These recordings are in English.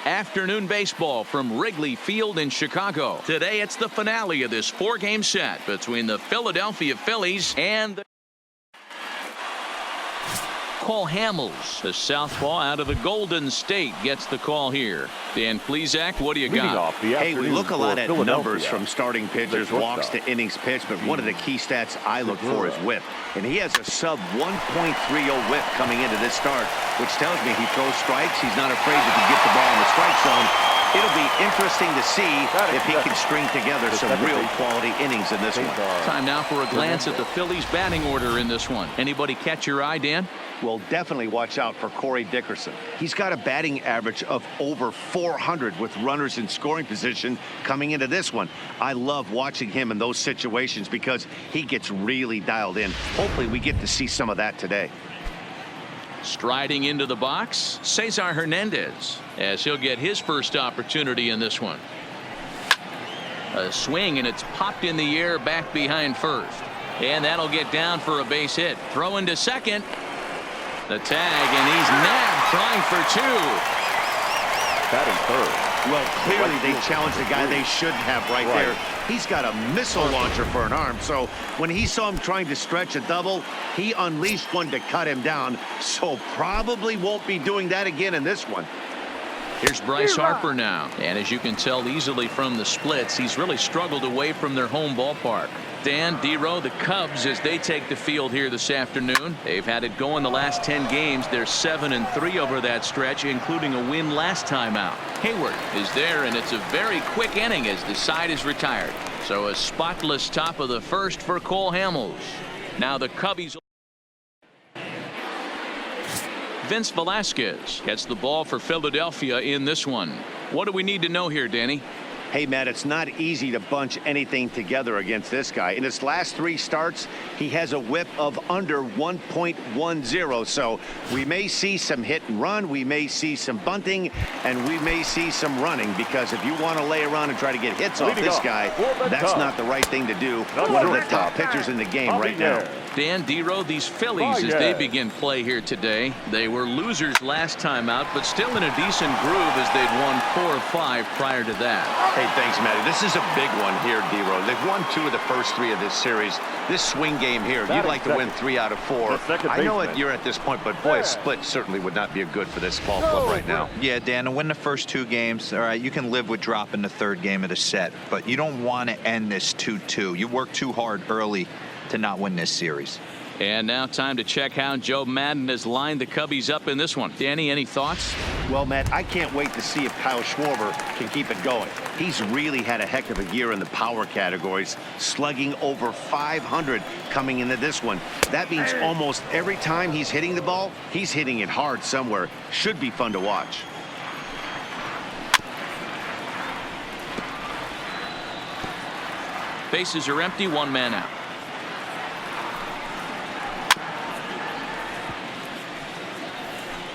Afternoon baseball from Wrigley Field in Chicago. Today it's the finale of this four-game set between the Philadelphia Phillies and the Cole Hamels, the southpaw out of the Golden State, gets the call here. Dan Plesac, what do you got? Hey, we look a lot at numbers from starting pitchers, walks to innings pitched, but one of the key stats I look for is whip. And he has a sub 1.30 whip coming into this start, which tells me he throws strikes. He's not afraid to get the ball in the strike zone. It'll be interesting to see if he can string together some real quality innings in this one. Time now for a glance at the Phillies batting order in this one. Anybody catch your eye, Dan? Well, definitely watch out for Corey Dickerson. He's got a batting average of over 400 with runners in scoring position coming into this one. I love watching him in those situations because he gets really dialed in. Hopefully we get to see some of that today. Striding into the box, Cesar Hernandez, as he'll get his first opportunity in this one. A swing, and it's popped in the air back behind first. And that'll get down for a base hit. Throw into second. The tag, and he's nabbed trying for two. Batting third. Well, clearly they challenged the guy they should have right there. He's got a missile launcher for an arm, so when he saw him trying to stretch a double, he unleashed one to cut him down, so probably won't be doing that again in this one. Here's Bryce Harper now, and as you can tell easily from the splits, he's really struggled away from their home ballpark. Dan, D-Row, the Cubs, as they take the field here this afternoon, they've had it going the last 10 games. They're 7-3 over that stretch, including a win last time out. Hayward is there, and it's a very quick inning as the side is retired. So a spotless top of the first for Cole Hamels. Now the Cubbies. Vince Velasquez gets the ball for Philadelphia in this one. What do we need to know here, Danny? Hey, Matt, it's not easy to bunch anything together against this guy. In his last three starts, he has a whip of under 1.10. So we may see some hit and run. We may see some bunting, and we may see some running, because if you want to lay around and try to get hits off this guy, that's not the right thing to do. One of the top pitchers in the game right now. Dan, D-Row, these Phillies, as they begin play here today, they were losers last time out, but still in a decent groove as they'd won 4 or 5 prior to that. Hey, thanks, Matty. This is a big one here, D-Row. They've won 2 of the first 3 of this series. This swing game here, you'd like to win 3 out of 4. I know you're at this point, but boy, a split certainly would not be good for this ball club right now. Yeah, Dan, to win the first 2 games, all right, you can live with dropping the third game of the set, but you don't want to end this 2-2. You work too hard early to not win this series. And now time to check how Joe Madden has lined the Cubbies up in this one. Danny, any thoughts? Well, Matt, I can't wait to see if Kyle Schwarber can keep it going. He's really had a heck of a year in the power categories, slugging over 500 coming into this one. That means almost every time he's hitting the ball, he's hitting it hard somewhere. Should be fun to watch. Bases are empty, 1 man out.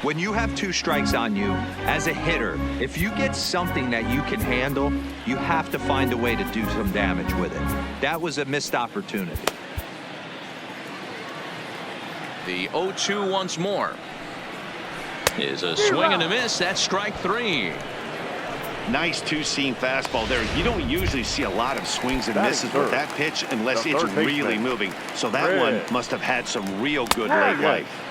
When you have 2 strikes on you, as a hitter, if you get something that you can handle, you have to find a way to do some damage with it. That was a missed opportunity. The 0-2 once more. Is a swing and a miss. That's strike 3. Nice two-seam fastball there. You don't usually see a lot of swings and misses with that pitch unless it's really moving. So that one must have had some real good late life.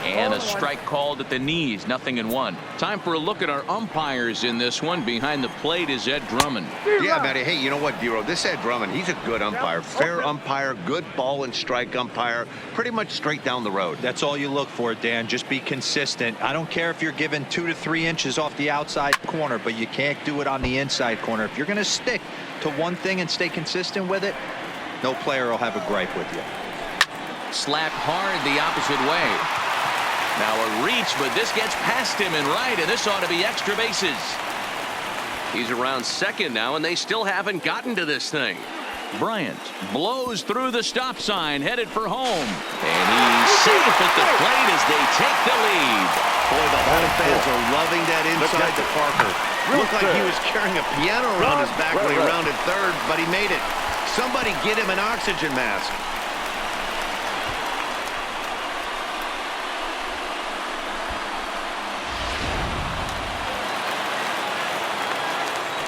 And a strike called at the knees, 0-1. Time for a look at our umpires in this one. Behind the plate is Ed Drummond. Yeah, Matty. Hey, you know what, D-Row? This Ed Drummond, he's a good umpire. Fair umpire, good ball and strike umpire. Pretty much straight down the road. That's all you look for, Dan. Just be consistent. I don't care if you're given 2 to 3 inches off the outside corner, but you can't do it on the inside corner. If you're going to stick to one thing and stay consistent with it, no player will have a gripe with you. Slapped hard the opposite way. Now a reach, but this gets past him and right, and this ought to be extra bases. He's around second now, and they still haven't gotten to this thing. Bryant blows through the stop sign, headed for home. And he's safe at the plate as they take the lead. Boy, the home fans are loving that inside to Parker. Looked like he was carrying a piano around his back when he rounded third, but he made it. Somebody get him an oxygen mask.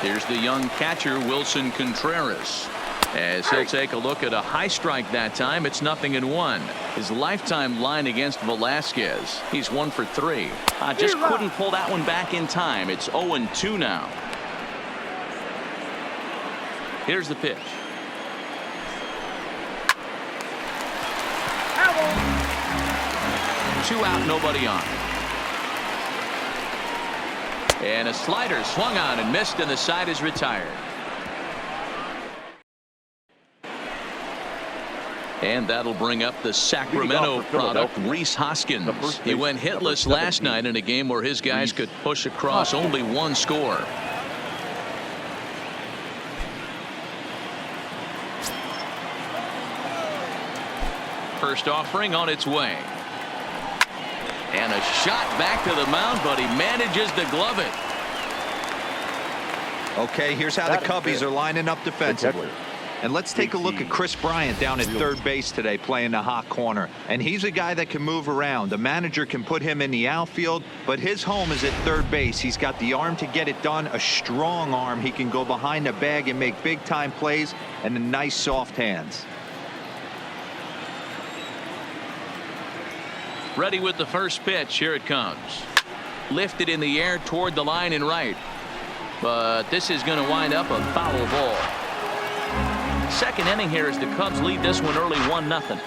Here's the young catcher, Wilson Contreras, as he'll take a look at a high strike that time. It's 0-1. His lifetime line against Velasquez, he's 1 for 3. Just couldn't pull that one back in time. It's 0-2 now. Here's the pitch. Two out, nobody on. And a slider swung on and missed, and the side is retired. And that'll bring up the Sacramento product, Rhys Hoskins. He went hitless last night in a game where his guys could push across only one score. First offering on its way. And a shot back to the mound, but he manages to glove it. Okay, here's how the Cubbies are lining up defensively. And let's take a look at Chris Bryant down at third base today playing the hot corner. And he's a guy that can move around. The manager can put him in the outfield, but his home is at third base. He's got the arm to get it done, a strong arm. He can go behind the bag and make big-time plays, and the nice soft hands. Ready with the first pitch. Here it comes. Lifted in the air toward the line and right. But this is going to wind up a foul ball. Second inning here as the Cubs lead this one early 1-0.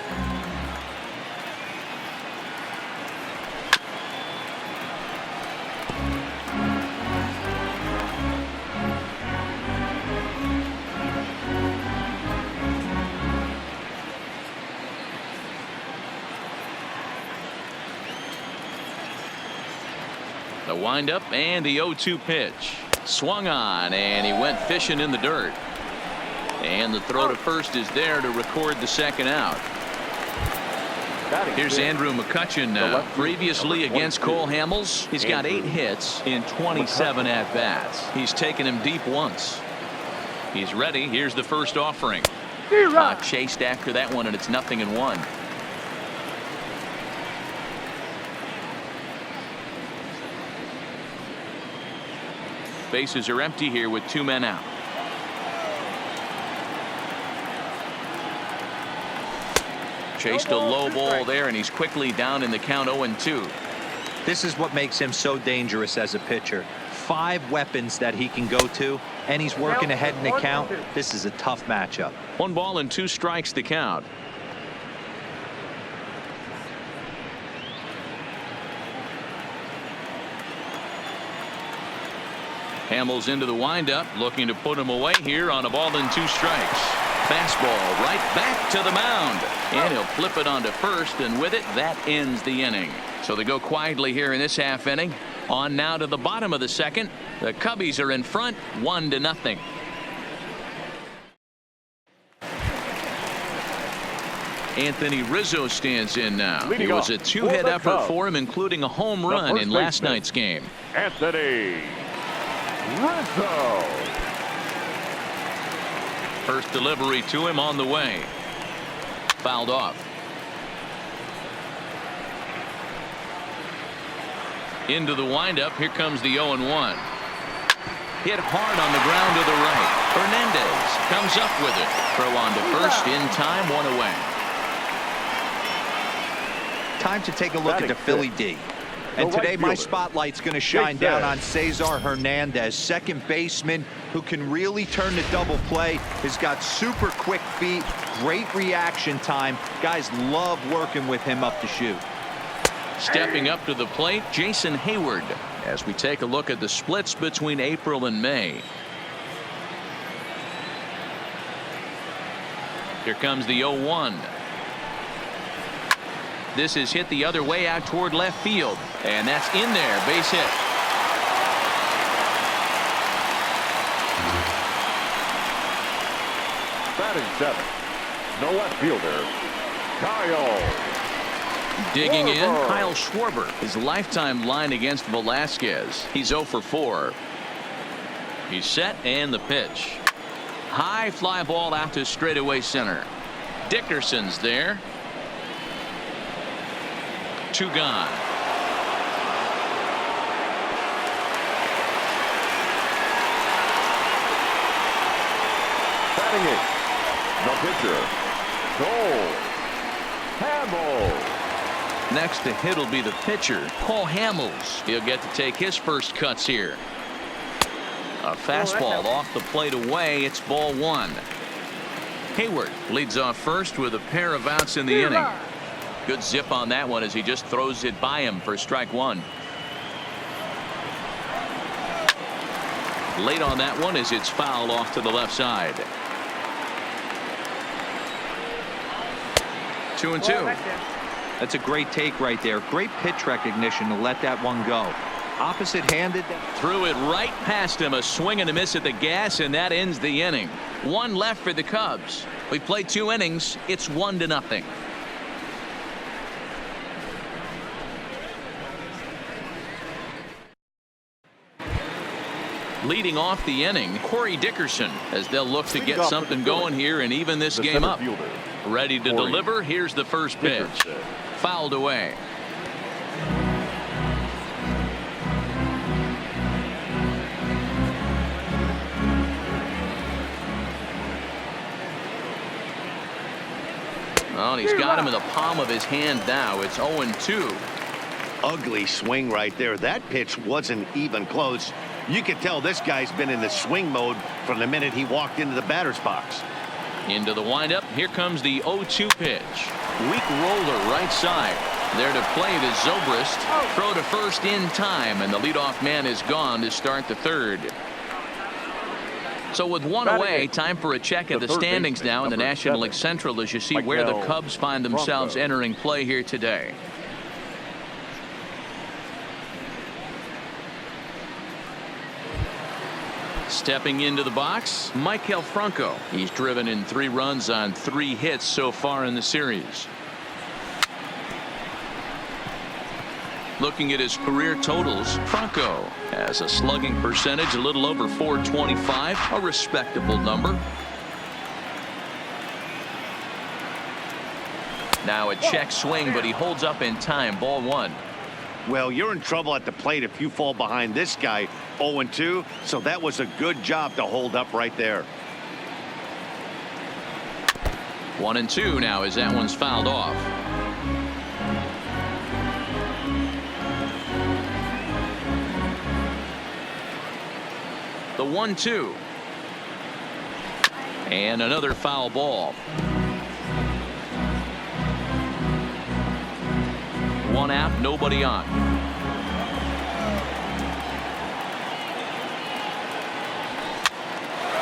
The windup and the 0-2 pitch. Swung on, and he went fishing in the dirt. And the throw to first is there to record the second out. Here's Andrew McCutchen now. Previously against Cole Hamels, he's got 8 hits in 27 at-bats. He's taken him deep once. He's ready. Here's the first offering. Chased after that one, and it's 0-1. Bases are empty here with 2 men out. Chased a low ball there, and he's quickly down in the count 0-2. This is what makes him so dangerous as a pitcher. 5 weapons that he can go to, and he's working ahead in the count. This is a tough matchup. 1 ball and 2 strikes to count. Hamels into the windup, looking to put him away here on a ball and 2 strikes. Fastball right back to the mound, and he'll flip it onto first, and with it, that ends the inning. So they go quietly here in this half inning. On now to the bottom of the second. The Cubbies are in front, 1-0. Anthony Rizzo stands in now. He was a 2-hit effort for him, including a home run in last night's game. Anthony Rizzo. First delivery to him on the way. Fouled off. Into the windup. Here comes the 0-1. Hit hard on the ground to the right. Hernandez comes up with it. Throw on to first in time, 1 away. Time to take a look at the Philly D. And today my spotlight's going to shine down on Cesar Hernandez, second baseman who can really turn the double play. Has got super quick feet, great reaction time. Guys love working with him up to shoot. Stepping up to the plate, Jason Hayward, as we take a look at the splits between April and May. Here comes the 0-1. This is hit the other way out toward left field, and that's in there. Base hit. Batting 7th, the left fielder, Kyle. Digging in, Kyle Schwarber. His lifetime line against Velasquez. He's 0 for 4. He's set, and the pitch. High fly ball out to straightaway center. Dickerson's there. 2 gone. Batting it, the pitcher, Cole Hamels. Next to hit will be the pitcher, Cole Hamels. He'll get to take his first cuts here. A fastball off the plate away. It's ball one. Hayward leads off first with a pair of outs in the inning. Good zip on that one as he just throws it by him for strike one. Late on that one as it's fouled off to the left side. 2-2. That's a great take right there. Great pitch recognition to let that one go. Opposite-handed. Threw it right past him. A swing and a miss at the gas, and that ends the inning. One left for the Cubs. We played 2 innings. It's 1-0. Leading off the inning, Corey Dickerson, as they'll look to get something going here and even this game up. Ready to deliver. Here's the first pitch. Fouled away. Well, he's got him in the palm of his hand now. It's 0-2. Ugly swing right there. That pitch wasn't even close. You can tell this guy's been in the swing mode from the minute he walked into the batter's box. Into the windup. Here comes the 0-2 pitch. Weak roller right side. There to play it is Zobrist. Throw to first in time, and the leadoff man is gone to start the third. So with one away, time for a check at the standings now in the National League Central as you see where the Cubs find themselves entering play here today. Stepping into the box, Maikel Franco. He's driven in 3 runs on 3 hits so far in the series. Looking at his career totals, Franco has a slugging percentage a little over .425, a respectable number. Now a check swing, but he holds up in time. Ball one. Well, you're in trouble at the plate if you fall behind this guy. 0-2, so that was a good job to hold up right there. 1-2 now as that one's fouled off. The 1-2. And another foul ball. 1 out, nobody on.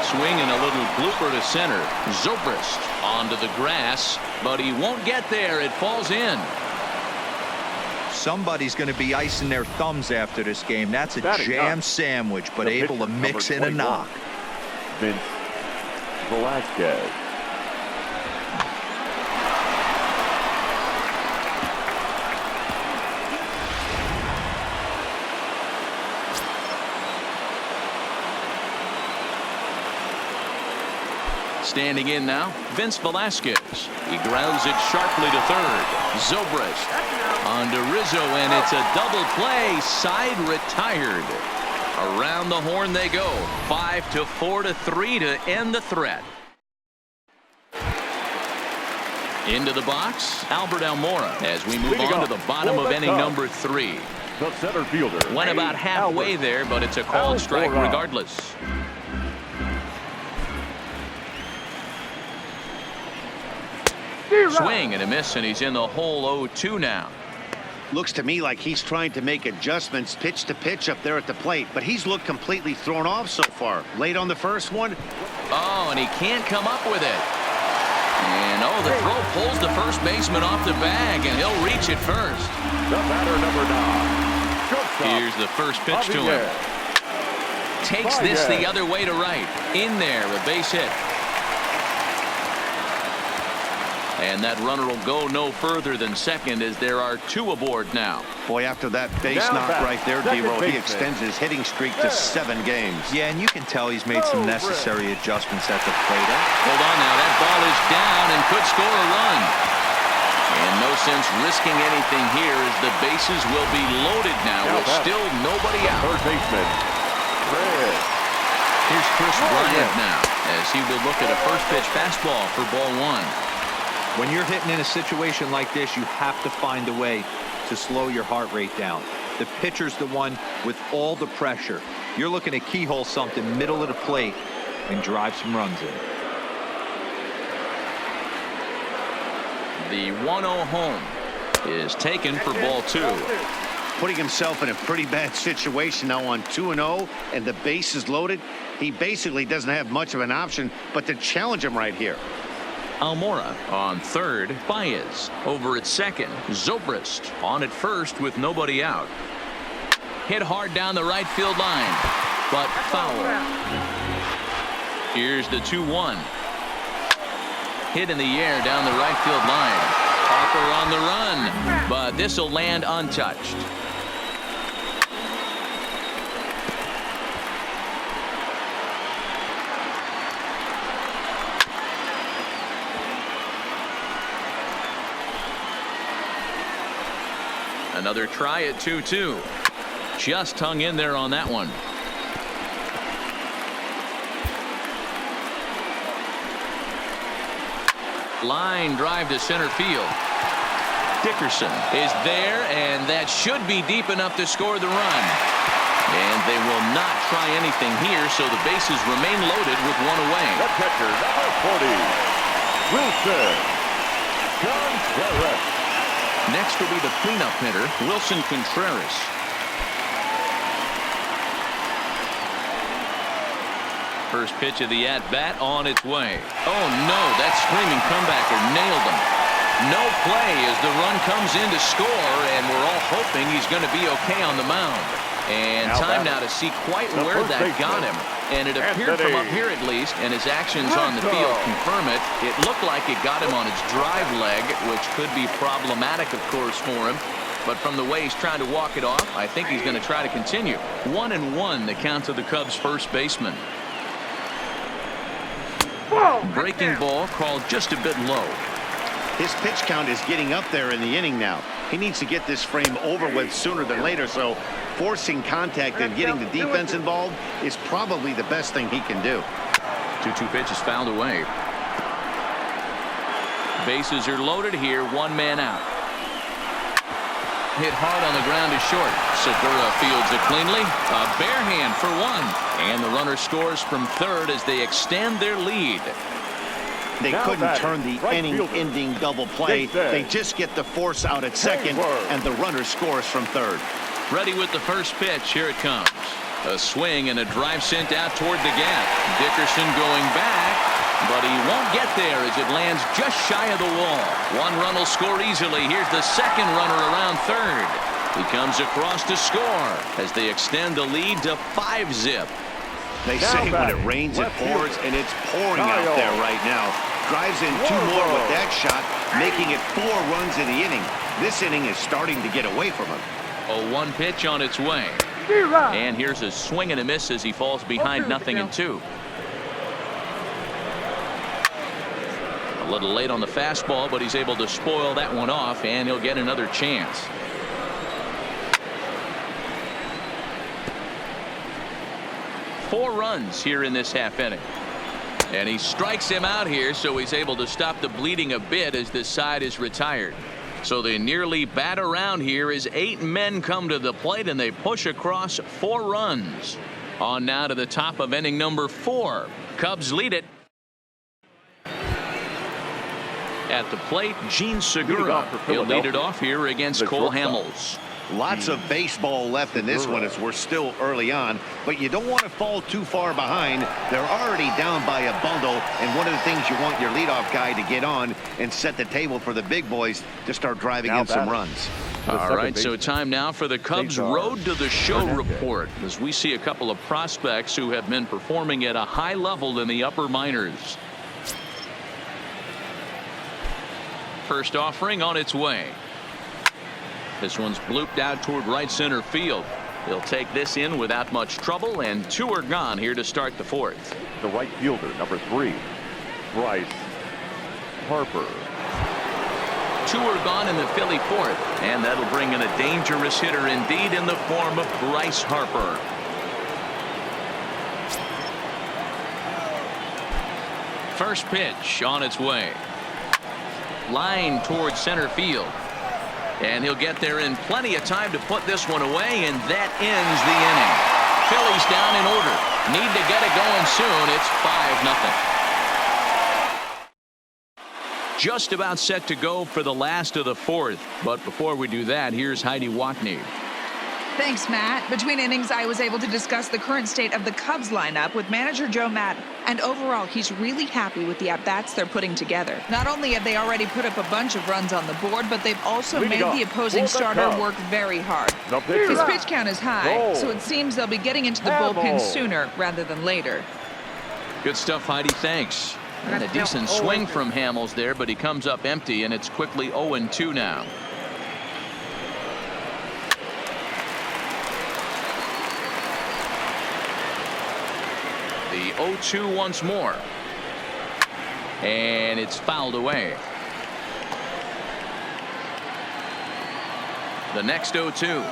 Swing and a little blooper to center. Zobrist onto the grass, but he won't get there. It falls in. Somebody's going to be icing their thumbs after this game. That's a jam sandwich, but able to mix in a knock. Vince Velasquez. Standing in now, Vince Velasquez. He grounds it sharply to third. Zobrist on to Rizzo, and it's a double play. Side retired. Around the horn they go. 5-4-3 to end the threat. Into the box, Albert Almora as we move on to the bottom of inning number 3. The center fielder. Went about halfway there, but it's a called strike regardless. Swing and a miss, and he's in the hole. 0-2 now. Looks to me like he's trying to make adjustments pitch to pitch up there at the plate, but he's looked completely thrown off so far. Late on the first one. Oh, and he can't come up with it. And oh, the throw pulls the first baseman off the bag, and he'll reach it first. The batter, number 9. Shortstop. Here's the first pitch to him. Takes this the other way to right. In there, a base hit. And that runner will go no further than second as there are 2 aboard now. Boy, after that base knock right there, D-Row, he extends his hitting streak to 7 games. Yeah, and you can tell he's made some necessary adjustments at the plate. Hold on now. That ball is down and could score a run. And no sense risking anything here as the bases will be loaded now with still nobody out. Third baseman, Fred. Here's Chris Bryant now, as he will look at a first pitch fastball for ball one. When you're hitting in a situation like this, you have to find a way to slow your heart rate down. The pitcher's the one with all the pressure. You're looking to keyhole something middle of the plate and drive some runs in. The 1-0 home is taken for ball two. Putting himself in a pretty bad situation now on 2-0 and the base is loaded. He basically doesn't have much of an option but to challenge him right here. Almora on third. Baez over at second. Zobrist on at first with nobody out. Hit hard down the right field line, but foul. Here's the 2-1. Hit in the air down the right field line. Harper on the run, but this will land untouched. Another try at 2-2. Just hung in there on that one. Line drive to center field. Dickerson is there, and that should be deep enough to score the run. And they will not try anything here, so the bases remain loaded with one away. The catcher, number 40, Wilson Contreras. Next will be the cleanup hitter, Wilson Contreras. First pitch of the at-bat on its way. Oh, no, that screaming comebacker nailed him. No play as the run comes in to score, and we're all hoping he's going to be okay on the mound. And time now to see quite where that got him. And it appeared from up here at least, and his actions on the field confirm it. It looked like it got him on his drive leg, which could be problematic, of course, for him. But from the way he's trying to walk it off, I think he's going to try to continue. 1-1 the count to the Cubs first baseman. Breaking ball called just a bit low. His pitch count is getting up there in the inning now. He needs to get this frame over with sooner than later, so forcing contact and getting the defense involved is probably the best thing he can do. 2-2 pitch is fouled away. Bases are loaded here, one man out. Hit hard on the ground to short. Segura fields it cleanly. A bare hand for one. And the runner scores from third as they extend their lead. They couldn't turn the inning-ending double play. They just get the force out at second, and the runner scores from third. Ready with the first pitch. Here it comes. A swing and a drive sent out toward the gap. Dickerson going back, but he won't get there as it lands just shy of the wall. One run will score easily. Here's the second runner around third. He comes across to score as they extend the lead to 5-zip. They say when it rains, it pours, and it's pouring out there right now. Drives in two more with that shot, making it 4 runs in the inning. This inning is starting to get away from him. A 1 pitch on its way. And here's a swing and a miss as he falls behind 0-2. A little late on the fastball, but he's able to spoil that one off, and he'll get another chance. Four runs here in this half inning. And he strikes him out here, so he's able to stop the bleeding a bit as this side is retired. So they nearly bat around here as 8 men come to the plate, and they push across 4 runs. On now to the top of inning number 4. Cubs lead it. At the plate, Gene Segura. He'll lead it off here against Cole Hamels. Lots of baseball left in this one as we're still early on, but you don't want to fall too far behind. They're already down by a bundle, and one of the things you want your leadoff guy to get on and set the table for the big boys to start driving in some runs. All right, so time now for the Cubs Road to the Show report, as we see a couple of prospects who have been performing at a high level in the upper minors. First offering on its way. This one's blooped out toward right center field. He'll take this in without much trouble, and 2 are gone here to start the 4th. The right fielder, number 3, Bryce Harper. 2 are gone in the Philly 4th, and that'll bring in a dangerous hitter indeed in the form of Bryce Harper. First pitch on its way. Line towards center field. And he'll get there in plenty of time to put this one away, and that ends the inning. Phillies down in order. Need to get it going soon. It's 5-0. Just about set to go for the last of the fourth. But before we do that, here's Heidi Watney. Thanks, Matt. Between innings, I was able to discuss the current state of the Cubs lineup with manager Joe Maddon. And overall, he's really happy with the at-bats they're putting together. Not only have they already put up a bunch of runs on the board, but they've also made the opposing starter work very hard. His pitch count is high, so it seems they'll be getting into the bullpen sooner rather than later. Good stuff, Heidi. Thanks. And a decent swing from Hamels there, but he comes up empty, and it's quickly 0-2 now. The 0-2 once more. And it's fouled away. The next 0-2.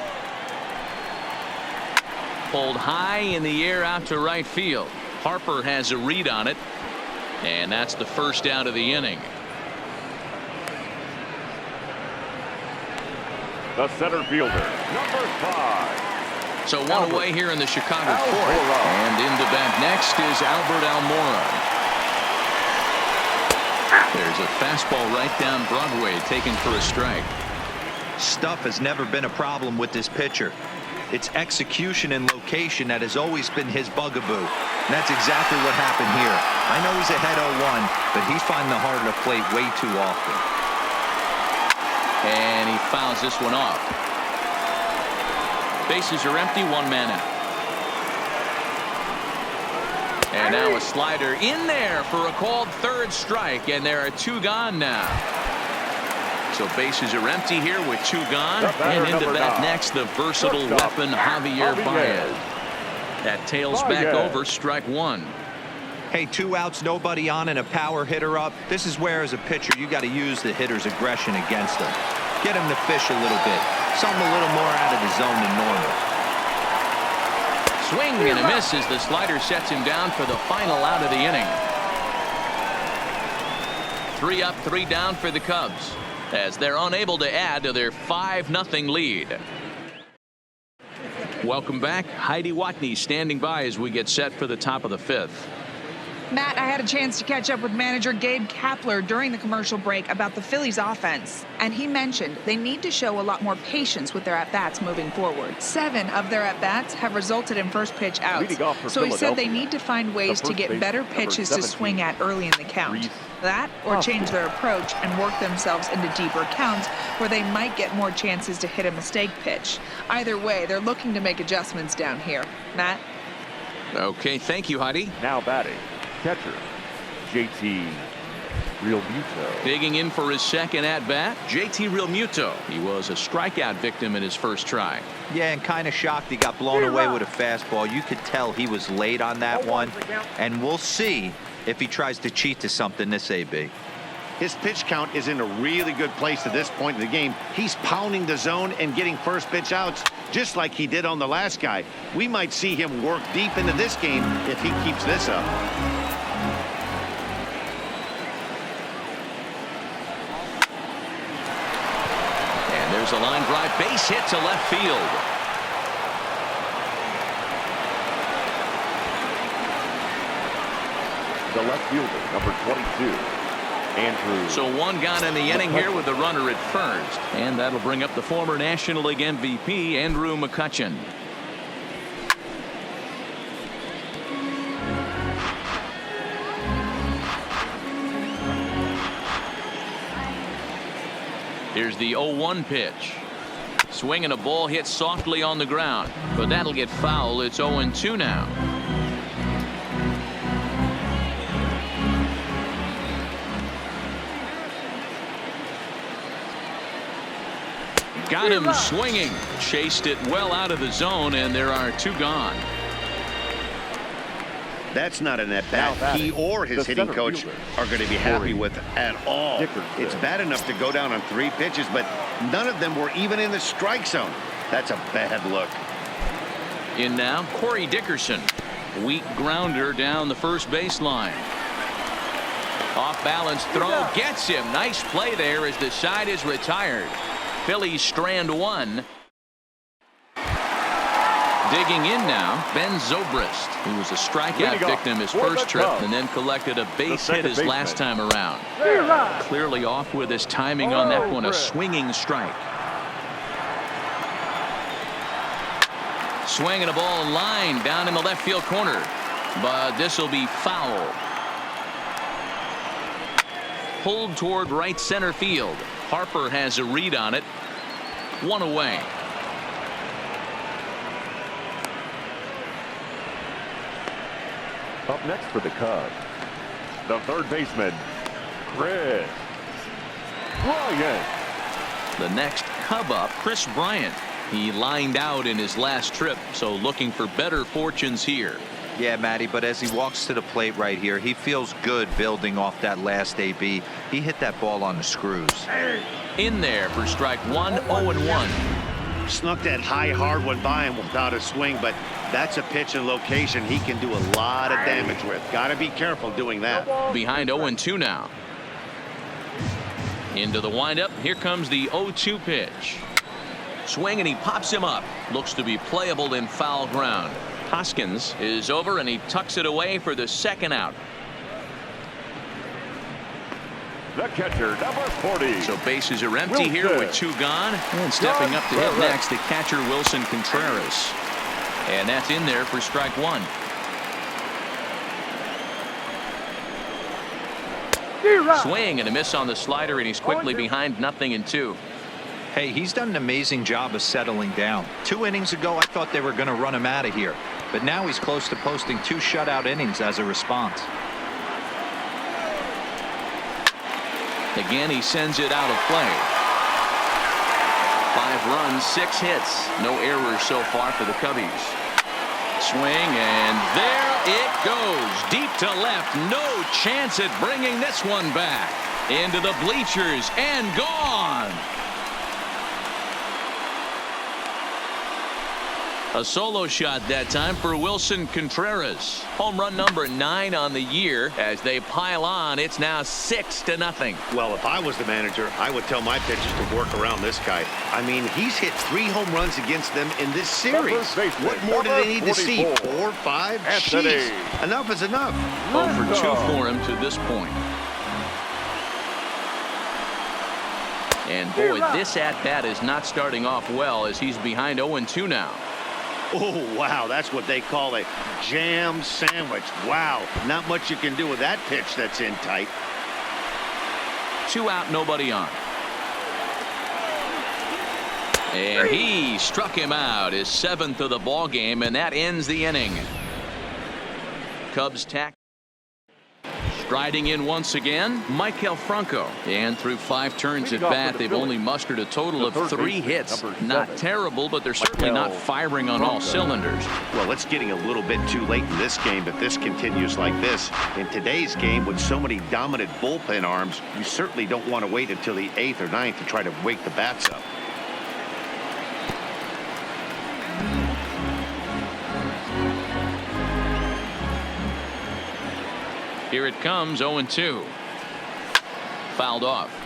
Pulled high in the air out to right field. Harper has a read on it. And that's the first out of the inning. The center fielder, number 5. So one away here in the Chicago fourth. And into bat next is Albert Almora. There's a fastball right down Broadway taken for a strike. Stuff has never been a problem with this pitcher. It's execution and location that has always been his bugaboo. And that's exactly what happened here. I know he's ahead 0-1, but he's finding the heart of the plate way too often. And he fouls this one off. Bases are empty, one man out. And now a slider in there for a called third strike, and there are 2 gone now. So bases are empty here with 2 gone, and into bat next the versatile weapon Javier Baez. That tails back over strike 1. Hey, 2 outs, nobody on, and a power hitter up. This is where, as a pitcher, you got to use the hitter's aggression against them. Get him to fish a little bit. Something a little more out of the zone than normal. Swing and a miss as the slider sets him down for the final out of the inning. 3 up, 3 down for the Cubs as they're unable to add to their 5-0 lead. Welcome back. Heidi Watney standing by as we get set for the top of the 5th. Matt, I had a chance to catch up with manager Gabe Kapler during the commercial break about the Phillies offense, and he mentioned they need to show a lot more patience with their at-bats moving forward. 7 of their at-bats have resulted in first pitch outs, so he said they need to find ways to get better pitches to swing at early in the count. That or change their approach and work themselves into deeper counts where they might get more chances to hit a mistake pitch. Either way, they're looking to make adjustments down here. Matt? Okay, thank you, Heidi. Now batting, catcher, JT Realmuto. Digging in for his second at-bat, JT Realmuto. He was a strikeout victim in his first try. Yeah, and kind of shocked he got blown away with a fastball. You could tell he was late on that one, and we'll see if he tries to cheat to something this AB. His pitch count is in a really good place at this point in the game. He's pounding the zone and getting first pitch outs just like he did on the last guy. We might see him work deep into this game if he keeps this up. And there's a line drive, base hit to left field. The left fielder, number 22. Andrew. So 1 gone in the inning here with the runner at first. And that'll bring up the former National League MVP, Andrew McCutchen. Here's the 0-1 pitch. Swing and a ball hit softly on the ground, but that'll get foul. It's 0-2 now. Got him swinging, chased it well out of the zone, and there are 2 gone. That's not an at-bat he or his hitting coach are going to be happy with at all. It's bad enough to go down on 3 pitches, but none of them were even in the strike zone. That's a bad look. In now, Corey Dickerson. Weak grounder down the first baseline. Off balance throw gets him. Nice play there as the side is retired. Phillies strand one. Digging in now, Ben Zobrist, who was a strikeout victim his first trip and then collected a base hit his last time around. Clearly off with his timing on that one, a swinging strike. Swinging a ball line down in the left field corner, but this will be foul. Pulled toward right center field. Harper has a read on it. One away. Up next for the Cubs, the third baseman, Chris Bryant. The next Cub up, Chris Bryant. He lined out in his last trip, so looking for better fortunes here. Yeah, Matty, but as he walks to the plate right here, he feels good building off that last AB. He hit that ball on the screws. In there for strike one, 0-1. Snuck that high hard one by him without a swing, but that's a pitch and location he can do a lot of damage with. Got to be careful doing that. Behind 0-2 now. Into the windup. Here comes the 0-2 pitch. Swing and he pops him up. Looks to be playable in foul ground. Hoskins is over and he tucks it away for the second out. The catcher, number 40. So bases are empty here with two gone. And stepping up to hit next, the catcher Wilson Contreras. And that's in there for strike one. Swing and a miss on the slider, and he's quickly behind 0-2. Hey, he's done an amazing job of settling down. 2 innings ago, I thought they were going to run him out of here. But now he's close to posting 2 shutout innings as a response. Again, he sends it out of play. 5 runs, 6 hits. No errors so far for the Cubbies. Swing, and there it goes. Deep to left. No chance at bringing this one back. Into the bleachers and gone. A solo shot that time for Wilson Contreras. Home run number 9 on the year. As they pile on, it's now 6-0. Well, if I was the manager, I would tell my pitchers to work around this guy. I mean, he's hit 3 home runs against them in this series. What more do they need to see? 4, 5? Jeez. Enough is enough. 0-2 for him to this point. And boy, this at-bat is not starting off well as he's behind 0-2 now. Oh, wow, that's what they call a jam sandwich. Wow, not much you can do with that pitch that's in tight. 2 out, nobody on. And he struck him out, his 7th of the ball game, and that ends the inning. Cubs tack. Striding in once again, Maikel Franco. And through 5 turns at bat, they've only mustered a total of 3 hits. Not terrible, but they're certainly not firing on all cylinders. Well, it's getting a little bit too late in this game if this continues like this. In today's game, with so many dominant bullpen arms, you certainly don't want to wait until the 8th or 9th to try to wake the bats up. Here it comes, 0-2. Fouled off.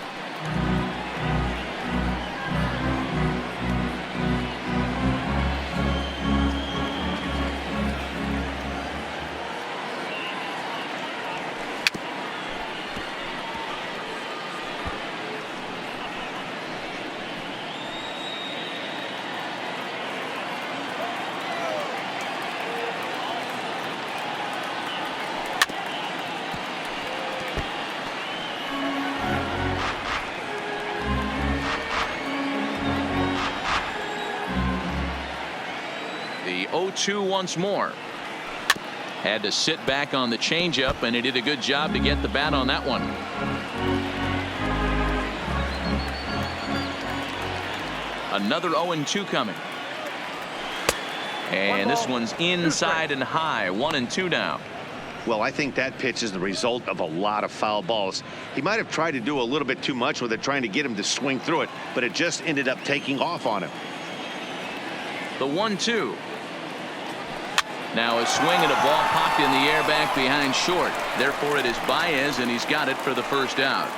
The 0-2 once more. Had to sit back on the changeup, and he did a good job to get the bat on that one. Another 0-2 coming. And this one's inside and high. 1-2 now. Well, I think that pitch is the result of a lot of foul balls. He might have tried to do a little bit too much with it, trying to get him to swing through it, but it just ended up taking off on him. The 1-2. Now a swing and a ball popped in the air back behind short. Therefore it is Baez, and he's got it for the first out.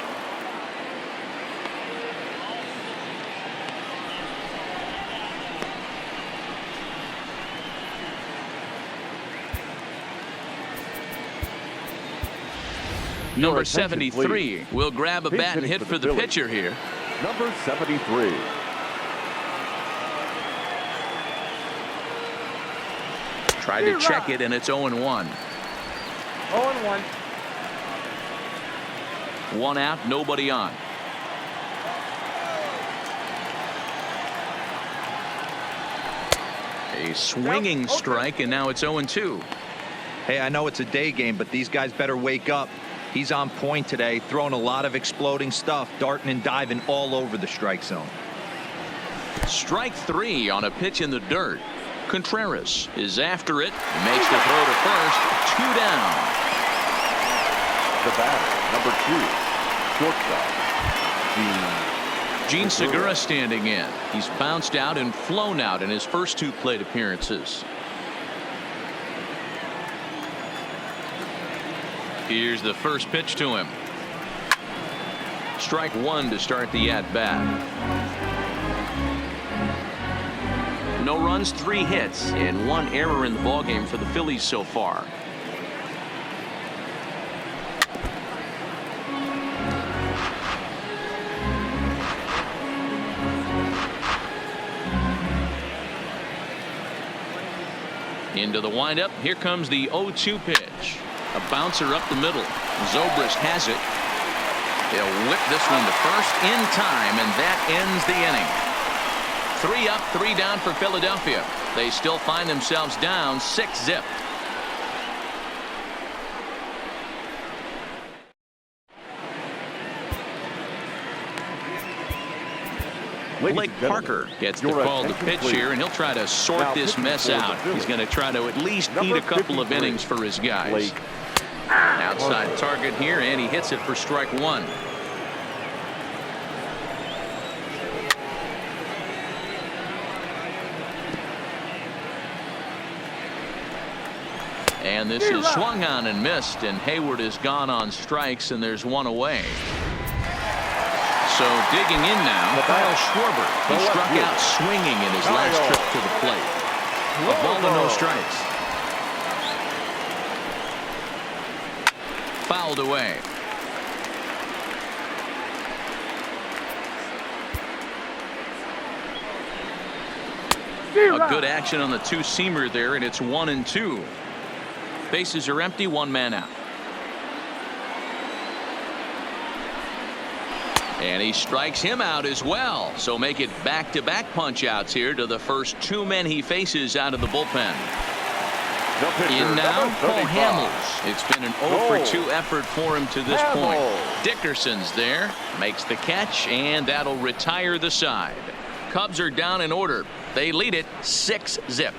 Number 73 will grab a bat and hit for the pitcher here. Number 73. Tried to check it, and it's 0-1. 0-1. One out, nobody on. A swinging strike, and now it's 0-2. Hey, I know it's a day game, but these guys better wake up. He's on point today, throwing a lot of exploding stuff, darting and diving all over the strike zone. Strike 3 on a pitch in the dirt. Contreras is after it, makes the throw to first. 2 down. The batter, number 2, shortstop, Gene Segura standing in. He's bounced out and flown out in his first 2 plate appearances. Here's the first pitch to him. Strike 1 to start the at-bat. No runs, 3 hits, and 1 error in the ballgame for the Phillies so far. Into the windup. Here comes the 0-2 pitch. A bouncer up the middle. Zobrist has it. They'll whip this one to first in time, and that ends the inning. 3 up, 3 down for Philadelphia. They still find themselves down 6-0. Blake Parker gets the call to pitch here, and he'll try to sort this mess out. He's going to try to at least eat a couple of innings for his guys. Outside target here, and he hits it for strike 1. And this is swung on and missed, and Hayward is gone on strikes, and there's 1 away. So digging in now, Kyle Schwarber. He struck out swinging in his last trip to the plate. A ball to no strikes. Fouled away. A good action on the 2-seamer there, and it's 1-2. Bases are empty, 1 man out. And he strikes him out as well. So make it back-to-back punch-outs here to the first 2 men he faces out of the bullpen. In now, Paul Hamels. It's been an 0-for-2 effort for him to this point. Dickerson's there, makes the catch, and that'll retire the side. Cubs are down in order. They lead it 6-0.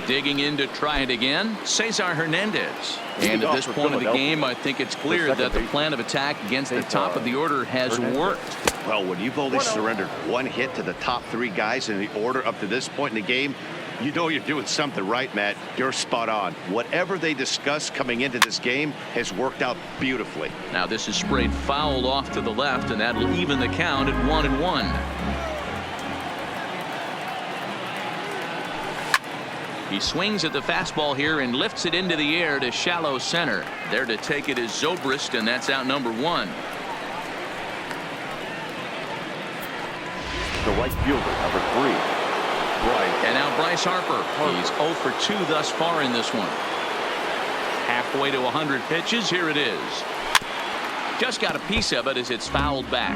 Digging in to try it again, Cesar Hernandez. And at this point of the game, I think it's clear that the plan of attack against the top of the order has worked. Well, when you've only surrendered 1 hit to the top 3 guys in the order up to this point in the game, you know you're doing something right, Matt. You're spot on. Whatever they discussed coming into this game has worked out beautifully. Now this is sprayed fouled off to the left, and that'll even the count at 1-1. He swings at the fastball here and lifts it into the air to shallow center. There to take it is Zobrist, and that's out number 1. The right fielder, number 3. And now Bryce Harper. He's 0-for-2 thus far in this one. Halfway to 100 pitches. Here it is. Just got a piece of it as it's fouled back.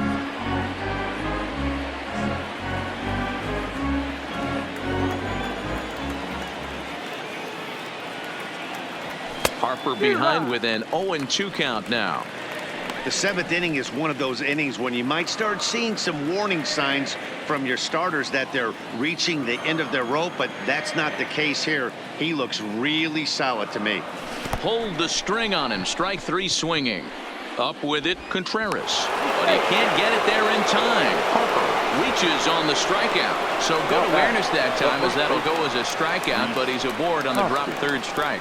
Harper behind with an 0-2 count now. The 7th inning is one of those innings when you might start seeing some warning signs from your starters that they're reaching the end of their rope, but that's not the case here. He looks really solid to me. Pulled the string on him. Strike 3 swinging. Up with it, Contreras. But he can't get it there in time. Harper reaches on the strikeout. So good awareness that time, as that'll go as a strikeout, but he's aboard on the drop third strike.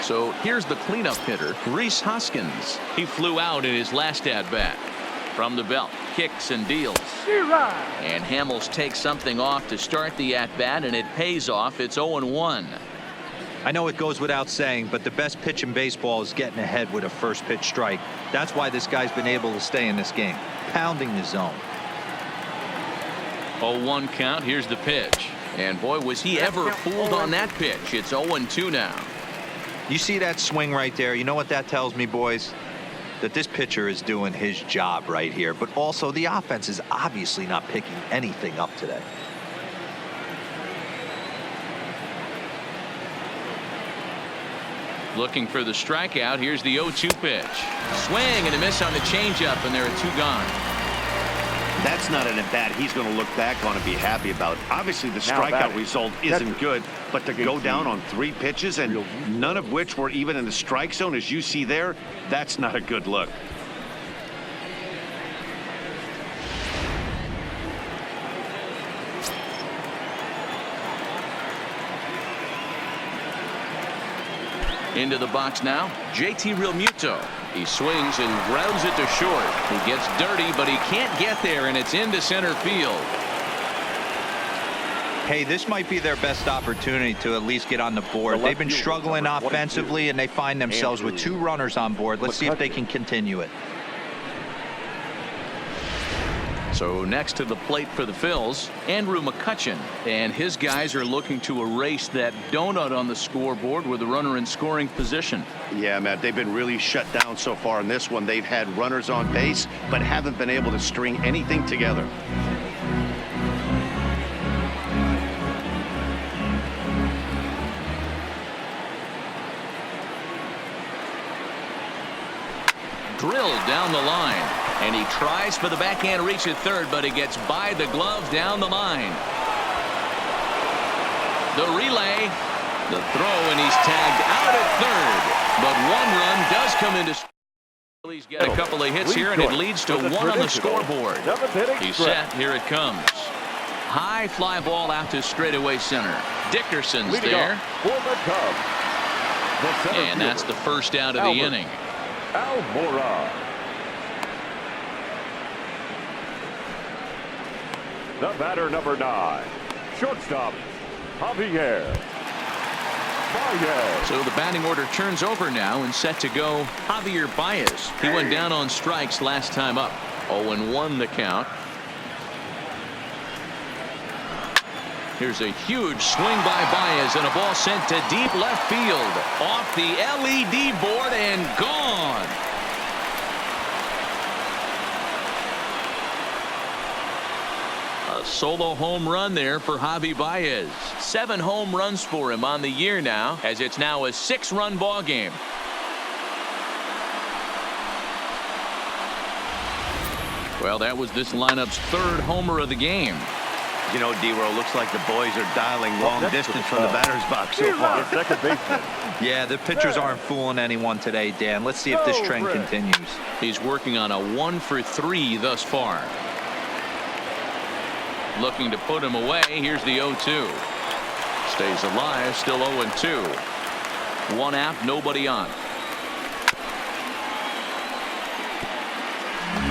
So here's the cleanup hitter, Rhys Hoskins. He flew out in his last at-bat. From the belt, kicks and deals. And Hamels takes something off to start the at-bat, and it pays off. It's 0-1. I know it goes without saying, but the best pitch in baseball is getting ahead with a first pitch strike. That's why this guy's been able to stay in this game, pounding the zone. 0-1 count. Here's the pitch. And boy, was he ever fooled on that pitch. It's 0-2 now. You see that swing right there? You know what that tells me, boys? That this pitcher is doing his job right here, but also the offense is obviously not picking anything up today. Looking for the strikeout. Here's the 0-2 pitch. Swing and a miss on the changeup, and there are two gone. That's not an at-bat he's going to look back on and be happy about. Obviously, the strikeout result isn't good, but to go down on 3 pitches and none of which were even in the strike zone, as you see there, that's not a good look. Into the box now, JT Realmuto. He swings and grounds it to short. He gets dirty, but he can't get there, and it's into center field. Hey, this might be their best opportunity to at least get on the board. They've been struggling offensively, and they find themselves with 2 runners on board. Let's see if they can continue it. So next to the plate for the Phils, Andrew McCutchen, and his guys are looking to erase that donut on the scoreboard with a runner in scoring position. Yeah, Matt, they've been really shut down so far in this one. They've had runners on base, but haven't been able to string anything together. Drilled down the line. And he tries for the backhand reach at third, but he gets by the glove down the line. The relay, the throw, and he's tagged out at third. But 1 run does come into. He's got a couple of hits here, and it leads to 1 on the scoreboard. He's set. Here it comes. High fly ball out to straightaway center. Dickerson's there. And that's the first out of the inning. Almora. The batter, number 9, shortstop, Javier Baez. So the batting order turns over now, and set to go Javier Baez. He went down on strikes last time up. 0-1 the count. Here's a huge swing by Baez, and a ball sent to deep left field. Off the LED board and gone. A solo home run there for Javi Baez. 7 home runs for him on the year now, as it's now a 6-run ball game. Well, that was this lineup's 3rd homer of the game. You know, D-Row, looks like the boys are dialing long distance from the batter's box so far. Second baseman. Yeah, the pitchers aren't fooling anyone today, Dan. Let's see if this trend continues. He's working on a 1 for 3 thus far. Looking to put him away. Here's the 0-2. Stays alive. Still 0-2. 1 out, nobody on.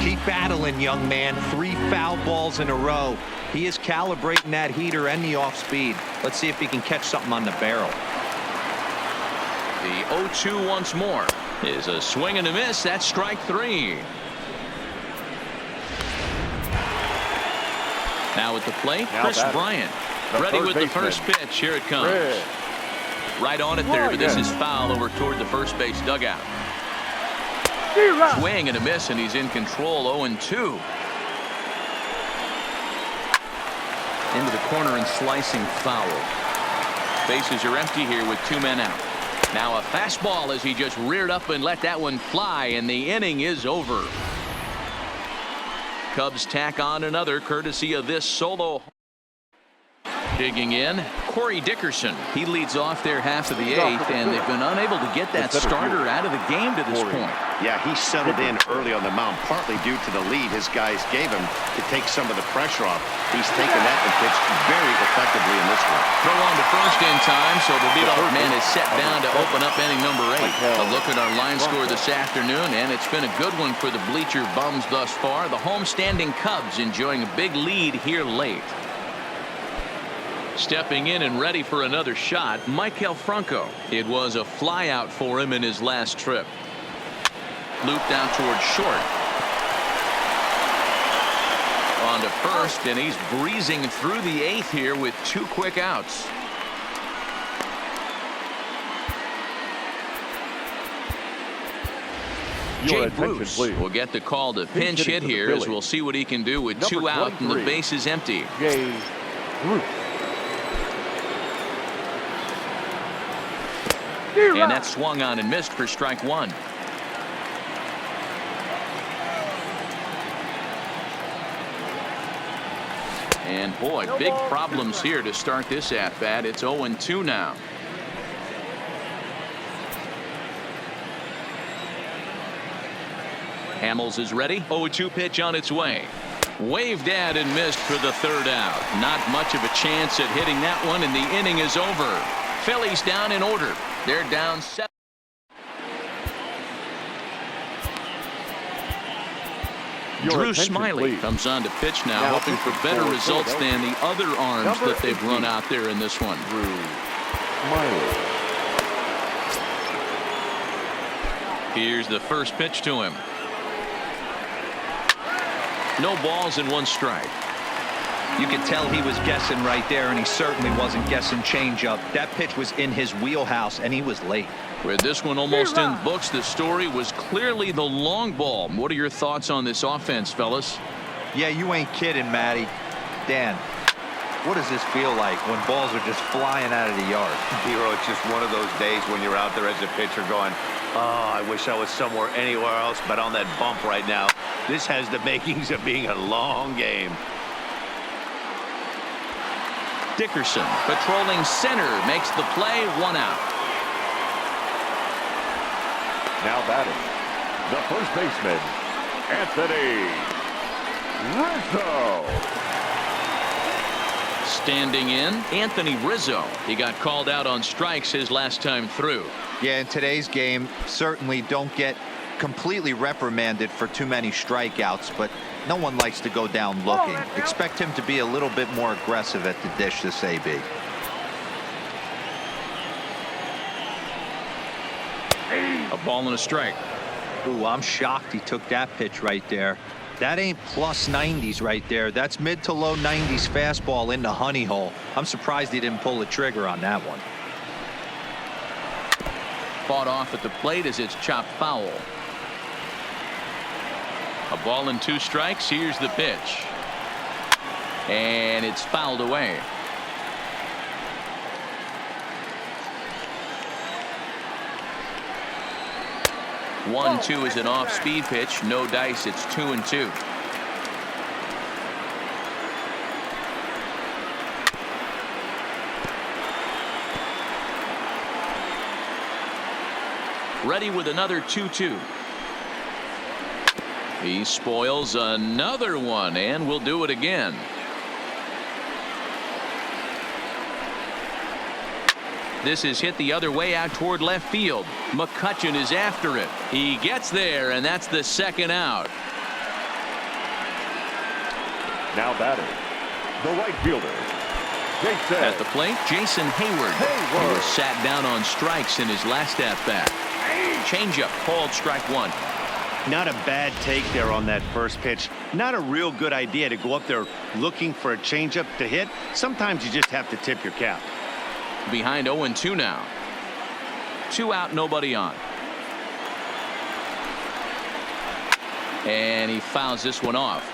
Keep battling, young man. 3 foul balls in a row. He is calibrating that heater and the off speed. Let's see if he can catch something on the barrel. The 0-2 once more is a swing and a miss. That's strike 3. Now at the plate, Chris Bryant. Ready with the first pitch. Here it comes. Right on it there, but this is foul over toward the first base dugout. Swing and a miss, and he's in control. 0-2. Into the corner and slicing foul. Bases are empty here with 2 men out. Now a fastball as he just reared up and let that one fly, and the inning is over. Cubs tack on another courtesy of this solo. Digging in, Corey Dickerson. He leads off their half of the eighth, and they've been unable to get that starter out of the game to this point. Yeah, he settled in early on the mound, partly due to the lead his guys gave him to take some of the pressure off. He's taken that and pitched very effectively in this one. Throw on to first in time, so the leadoff man is set down to open up inning number 8. A look at our line score this afternoon, and it's been a good one for the bleacher bums thus far. The home-standing Cubs enjoying a big lead here late. Stepping in and ready for another shot, Maikel Franco. It was a flyout for him in his last trip. Looped out towards short. On to first, and he's breezing through the 8th here with 2 quick outs. Jay Bruce will get the call to pinch hit here, as we'll see what he can do with 2 out and the base is empty. Jay Bruce. And that swung on and missed for strike 1. And boy, big problems here to start this at bat. It's 0-2 now. Hamels is ready. 0-2 pitch on its way. Waved at and missed for the 3rd out. Not much of a chance at hitting that one, and the inning is over. Phillies down in order. They're down 7. Drew Smiley comes on to pitch now, hoping for better results than the other arms that they've run out there in this one. Drew Smiley. Here's the first pitch to him. No balls and 1 strike. You could tell he was guessing right there, and he certainly wasn't guessing changeup. That pitch was in his wheelhouse, and he was late. With this one almost in the books, the story was clearly the long ball. What are your thoughts on this offense, fellas? Yeah, you ain't kidding, Matty. Dan, what does this feel like when balls are just flying out of the yard? Hero, it's just one of those days when you're out there as a pitcher going, oh, I wish I was somewhere anywhere else but on that bump right now. This has the makings of being a long game. Dickerson patrolling center makes the play. 1 out. Now batting, the first baseman, Anthony Rizzo. Standing in, Anthony Rizzo. He got called out on strikes his last time through. Yeah, in today's game, certainly don't get completely reprimanded for too many strikeouts, but no one likes to go down looking. Expect him to be a little bit more aggressive at the dish this AB. A ball and a strike. Ooh, I'm shocked he took that pitch right there. That ain't plus 90s right there. That's mid to low 90s fastball in the honey hole. I'm surprised he didn't pull the trigger on that one. Fought off at the plate as it's chopped foul. A ball and 2 strikes. Here's the pitch. And it's fouled away. One, 2 is an off-speed pitch. No dice. It's 2-2. Ready with another 2-2. He spoils another one, and will do it again. This is hit the other way out toward left field. McCutchen is after it. He gets there, and that's the 2nd out. Now batting, the right fielder, Jason. At the plate, Jason Hayward. He was sat down on strikes in his last at-bat. Changeup called strike 1. Not a bad take there on that first pitch. Not a real good idea to go up there looking for a changeup to hit. Sometimes you just have to tip your cap. Behind 0-2 now. 2 out, nobody on. And he fouls this one off.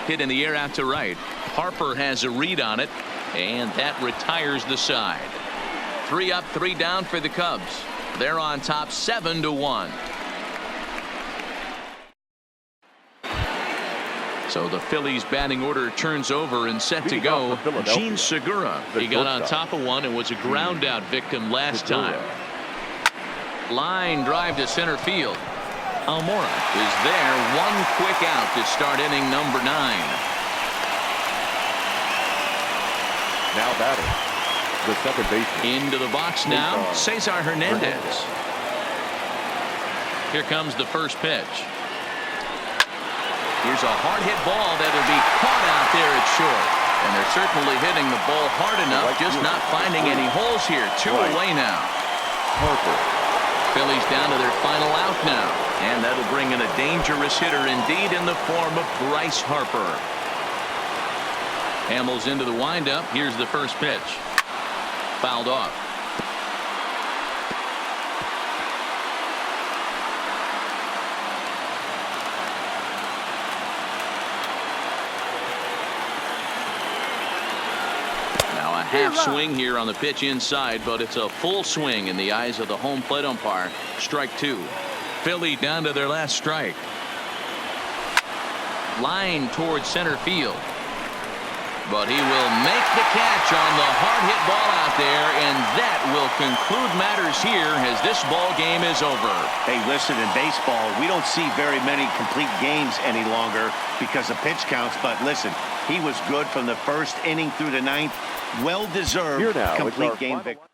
Hit in the air out to right. Harper has a read on it, and that retires the side. 3 up, 3 down for the Cubs. They're on top 7-1. So the Phillies batting order turns over and set to Leading go. off for Philadelphia, Gene Segura. the He got on shortstop. top of one and was a ground out victim last Segura. time. Line drive to center field. Almora is there. One quick out to start inning number 9. Now batting, the second baseman. Into the box now, Cesar Hernandez. Here comes the first pitch. Here's a hard hit ball that'll be caught out there at short. And they're certainly hitting the ball hard enough, just not finding any holes here. 2 away now. Harper. Phillies down to their final out now. And that'll bring in a dangerous hitter indeed in the form of Bryce Harper. Hamels into the windup. Here's the first pitch. Fouled off. Now a half swing here on the pitch inside, but it's a full swing in the eyes of the home plate umpire. Strike 2. Philly down to their last strike. Line towards center field. But he will make the catch on the hard hit ball out there, and that will conclude matters here as this ball game is over. Hey, listen, in baseball, we don't see very many complete games any longer because of pitch counts. But listen, he was good from the first inning through the 9th. Well-deserved Here now, it's our complete game final- victory.